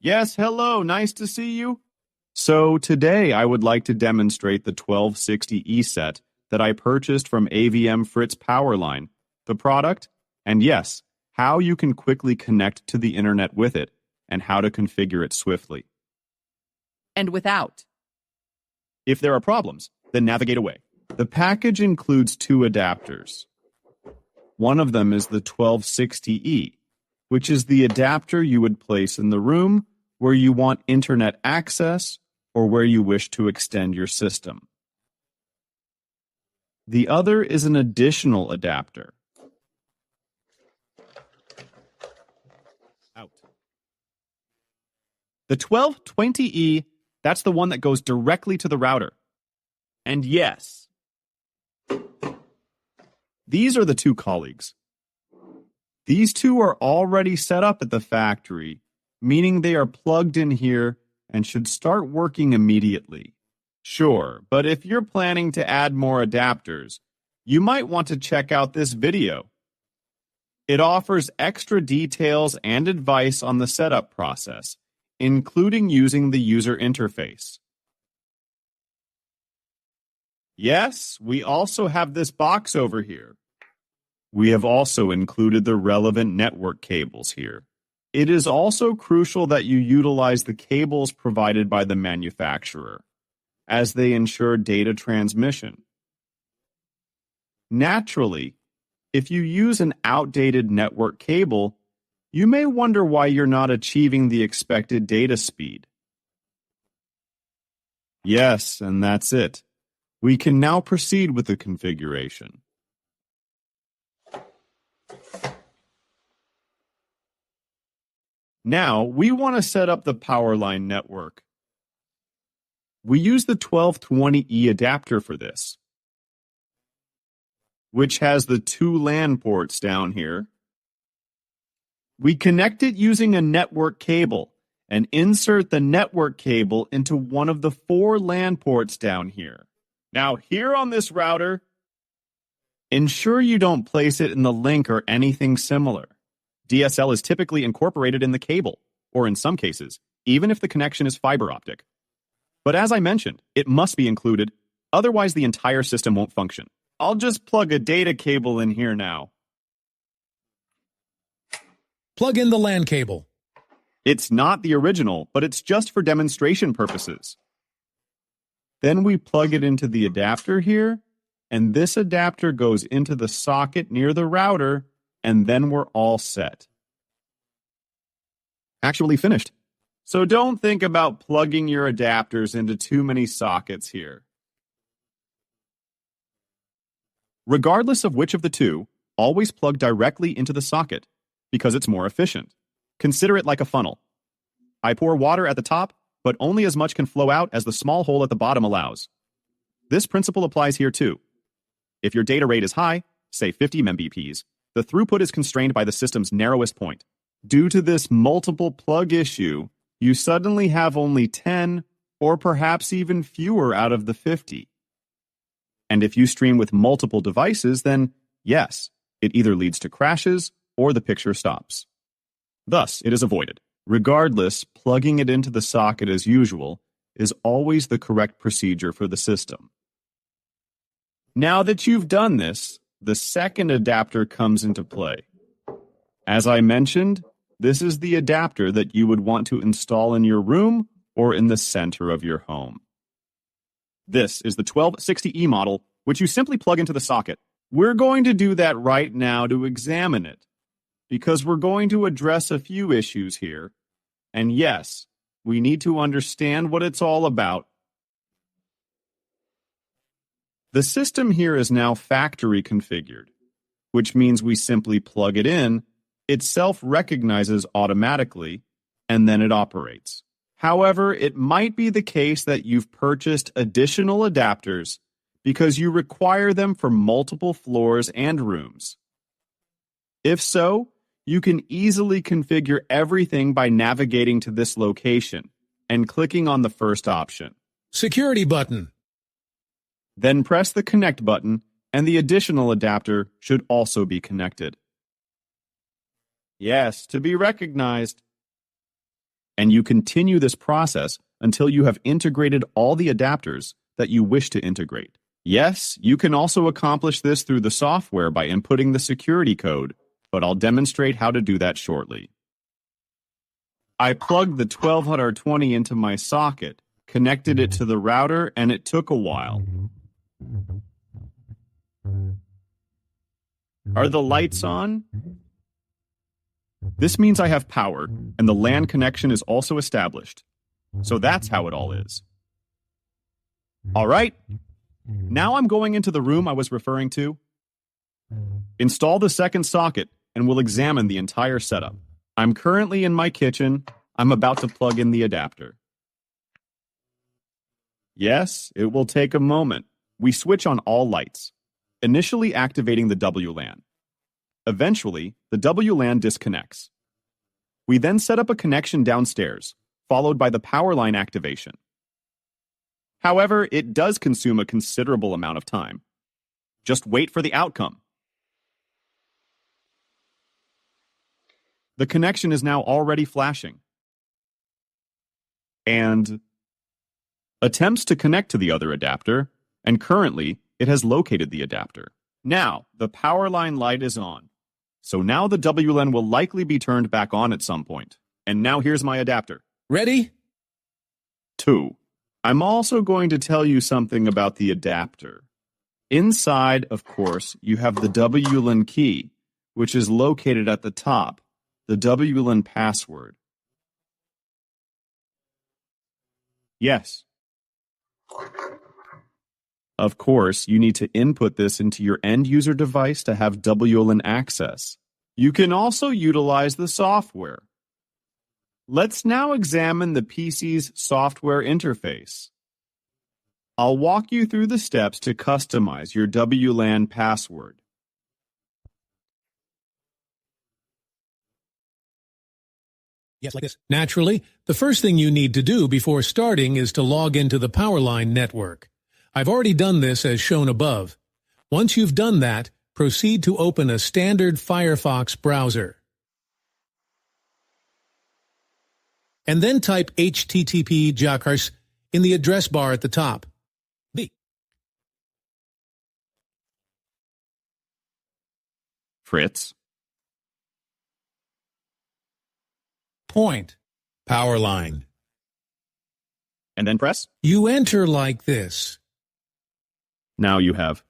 Yes, hello, nice to see you. So today I would like to demonstrate the 1260E set that I purchased from AVM FRITZ Powerline, the product, and yes, how you can quickly connect to the internet with it, and how to configure it swiftly. And without. If there are problems, then navigate away. The package includes two adapters. One of them is the 1260E, which is the adapter you would place in the room where you want internet access or where you wish to extend your system. The other is an additional adapter. Out. The 1220E, that's the one that goes directly to the router. And yes, these are the two colleagues. These two are already set up at the factory, meaning they are plugged in here and should start working immediately. Sure, but if you're planning to add more adapters, you might want to check out this video. It offers extra details and advice on the setup process, including using the user interface. Yes, we also have this box over here. We have also included the relevant network cables here. It is also crucial that you utilize the cables provided by the manufacturer, as they ensure data transmission. Naturally, if you use an outdated network cable, you may wonder why you're not achieving the expected data speed. Yes, and that's it. We can now proceed with the configuration. Now, we want to set up the Powerline network. We use the 1220E adapter for this, which has the two LAN ports down here. We connect it using a network cable and insert the network cable into one of the four LAN ports down here. Now, here on this router, ensure you don't place it in the link or anything similar. DSL is typically incorporated in the cable, or in some cases, even if the connection is fiber optic. But as I mentioned, it must be included, otherwise the entire system won't function. I'll just plug a data cable in here now. Plug in the LAN cable. It's not the original, but it's just for demonstration purposes. Then we plug it into the adapter here, and this adapter goes into the socket near the router, and then we're all set. Actually finished. So don't think about plugging your adapters into too many sockets here. Regardless of which of the two, always plug directly into the socket, because it's more efficient. Consider it like a funnel. I pour water at the top, but only as much can flow out as the small hole at the bottom allows. This principle applies here too. If your data rate is high, say 50 Mbps, the throughput is constrained by the system's narrowest point. Due to this multiple plug issue, you suddenly have only 10 or perhaps even fewer out of the 50. And if you stream with multiple devices, then yes, it either leads to crashes or the picture stops. Thus, it is avoided. Regardless, plugging it into the socket as usual is always the correct procedure for the system. Now that you've done this, the second adapter comes into play. As I mentioned, this is the adapter that you would want to install in your room or in the center of your home. This is the 1260E model, which you simply plug into the socket. We're going to do that right now to examine it, because we're going to address a few issues here. And yes, we need to understand what it's all about. The system here is now factory configured, which means we simply plug it in, it self-recognizes automatically, and then it operates. However, it might be the case that you've purchased additional adapters because you require them for multiple floors and rooms. If so, you can easily configure everything by navigating to this location and clicking on the first option. Security button. Then press the Connect button, and the additional adapter should also be connected. Yes, to be recognized. and you continue this process until you have integrated all the adapters that you wish to integrate. Yes, you can also accomplish this through the software by inputting the security code, but I'll demonstrate how to do that shortly. I plugged the 1220 into my socket, connected it to the router, and it took a while. Are the lights on? This means I have power, and the LAN connection is also established. So that's how it all is. All right. Now I'm going into the room I was referring to. Install the second socket, and we'll examine the entire setup. I'm currently in my kitchen. I'm about to plug in the adapter. Yes, it will take a moment. We switch on all lights, initially activating the WLAN. Eventually, the WLAN disconnects. We then set up a connection downstairs, followed by the power line activation. However, it does consume a considerable amount of time. Just wait for the outcome. The connection is now already flashing. And attempts to connect to the other adapter, and currently, it has located the adapter. Now, the power line light is on. So now the WLAN will likely be turned back on at some point. And now here's my adapter. Ready? 2. I'm also going to tell you something about the adapter. Inside, of course, you have the WLAN key, which is located at the top, the WLAN password. Yes. Of course, you need to input this into your end-user device to have WLAN access. You can also utilize the software. Let's now examine the PC's software interface. I'll walk you through the steps to customize your WLAN password. Yes, like this. Naturally, the first thing you need to do before starting is to log into the Powerline network. I've already done this as shown above. Once you've done that, proceed to open a standard Firefox browser. And then type http:// in the address bar at the top. Fritz. Point. Powerline. And then press. You enter like this. Now you have.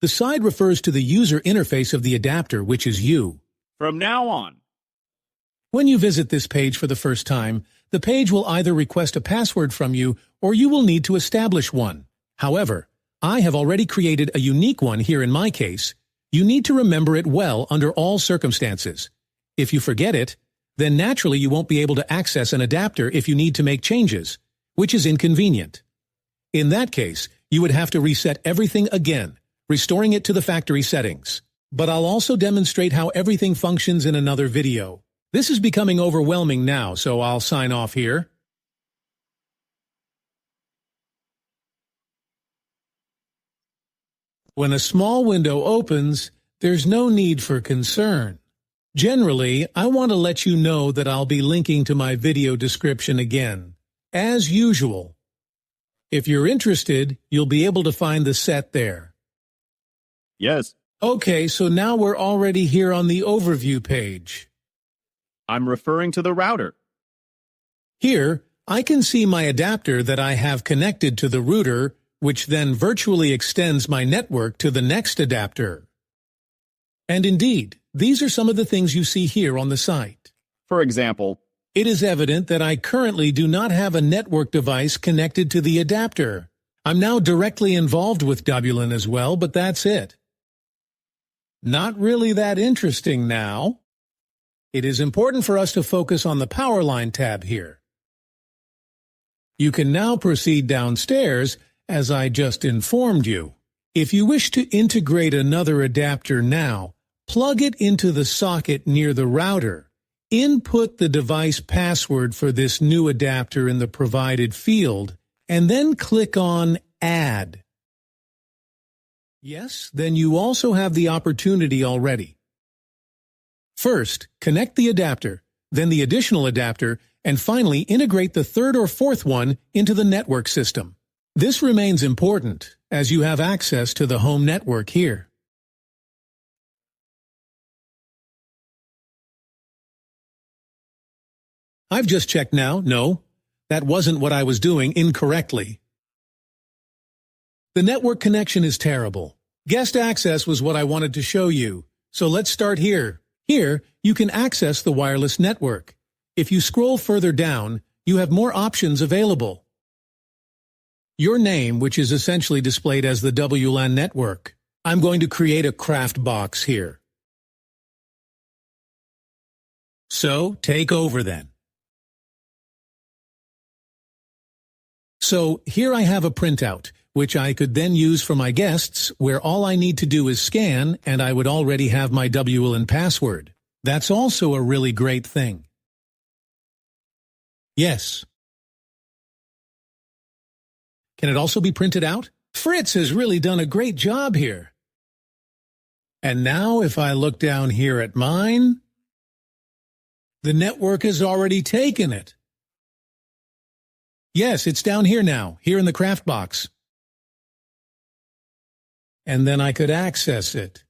The side refers to the user interface of the adapter, which is you. From now on. When you visit this page for the first time, the page will either request a password from you or you will need to establish one. However, I have already created a unique one here in my case. You need to remember it well under all circumstances. If you forget it, then naturally you won't be able to access an adapter if you need to make changes, which is inconvenient. In that case, you would have to reset everything again, restoring it to the factory settings. But I'll also demonstrate how everything functions in another video. This is becoming overwhelming now, so I'll sign off here. When a small window opens, there's no need for concern. Generally, I want to let you know that I'll be linking to my video description again, as usual. If you're interested, you'll be able to find the set there. Yes. Okay, so now we're already here on the overview page. I'm referring to the router. Here, I can see my adapter that I have connected to the router, which then virtually extends my network to the next adapter. And indeed, these are some of the things you see here on the site. For example, it is evident that I currently do not have a network device connected to the adapter. I'm now directly involved with WLAN as well, but that's it. Not really that interesting now. It is important for us to focus on the Powerline tab here. You can now proceed downstairs, as I just informed you. If you wish to integrate another adapter now, plug it into the socket near the router. Input the device password for this new adapter in the provided field, and then click on Add. Yes, then you also have the opportunity already. First, connect the adapter, then the additional adapter, and finally integrate the third or fourth one into the network system. This remains important, as you have access to the home network here. I've just checked now. No, that wasn't what I was doing incorrectly. The network connection is terrible. Guest access was what I wanted to show you, so let's start here. Here, you can access the wireless network. If you scroll further down, you have more options available. Your name, which is essentially displayed as the WLAN network. I'm going to create a craft box here. So, take over then. So, here I have a printout, which I could then use for my guests, where all I need to do is scan, and I would already have my WLAN password. That's also a really great thing. Yes. Can it also be printed out? Fritz has really done a great job here. And now if I look down here at mine, the network has already taken it. Yes, it's down here now, here in the craft box. And then I could access it.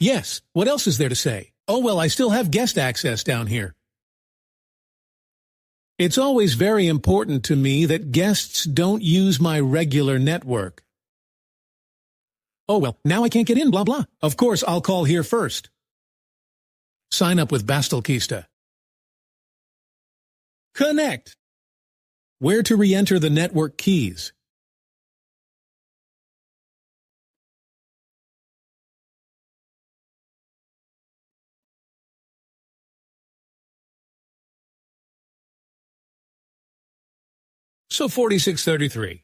Yes, what else is there to say? Oh well, I still have guest access down here. It's always very important to me that guests don't use my regular network. Oh well, now I can't get in, blah blah. Of course, I'll call here first. Sign up with Bastelkista. Connect. Where to re-enter the network keys? So 4633.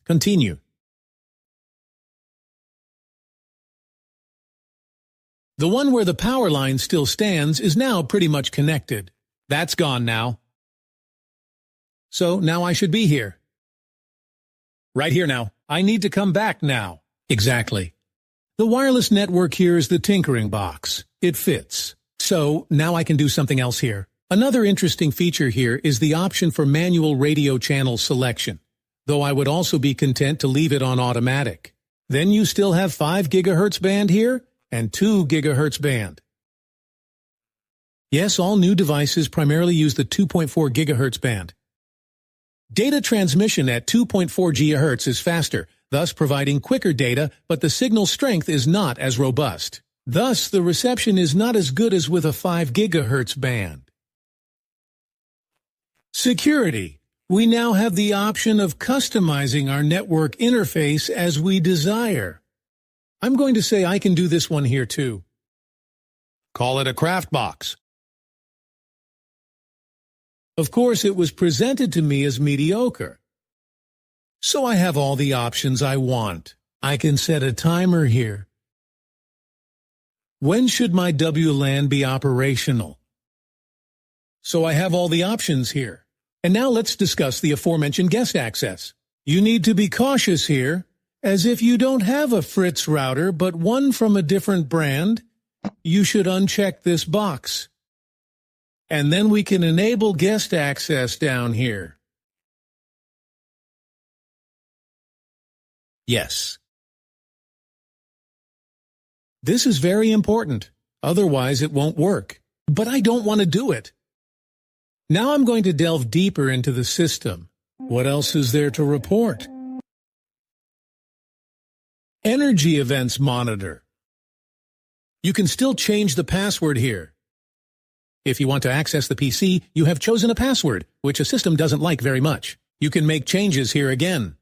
Continue. The one where the power line still stands is now pretty much connected. That's gone now. So now I should be here. Right here now. I need to come back now. Exactly. The wireless network here is the tinkering box. It fits. So now I can do something else here. Another interesting feature here is the option for manual radio channel selection, though I would also be content to leave it on automatic. Then you still have 5 GHz band here and 2 GHz band. Yes, all new devices primarily use the 2.4 GHz band. Data transmission at 2.4 GHz is faster, thus providing quicker data, but the signal strength is not as robust. Thus, the reception is not as good as with a 5 GHz band. Security. We now have the option of customizing our network interface as we desire. I'm going to say I can do this one here too. Call it a craft box. Of course, it was presented to me as mediocre. So I have all the options I want. I can set a timer here. When should my WLAN be operational? So I have all the options here. And now let's discuss the aforementioned guest access. You need to be cautious here, as if you don't have a Fritz router but one from a different brand, you should uncheck this box. And then we can enable guest access down here. Yes. This is very important, otherwise it won't work. But I don't want to do it. Now I'm going to delve deeper into the system. What else is there to report? Energy Events Monitor. You can still change the password here. If you want to access the PC, you have chosen a password, which a system doesn't like very much. You can make changes here again.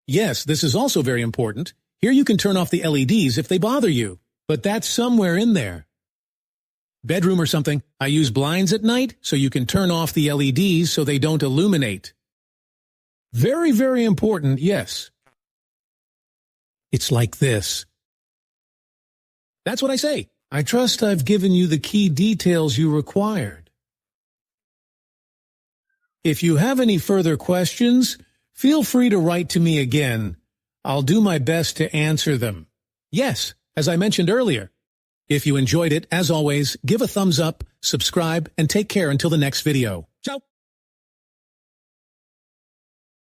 Yes, this is also very important. Here you can turn off the LEDs if they bother you, but that's somewhere in there. Bedroom or something, I use blinds at night, so you can turn off the LEDs so they don't illuminate. Very, very important, yes. It's like this. That's what I say. I trust I've given you the key details you required. If you have any further questions, feel free to write to me again. I'll do my best to answer them. Yes, as I mentioned earlier, If you enjoyed it, as always, give a thumbs up, subscribe, and take care until the next video.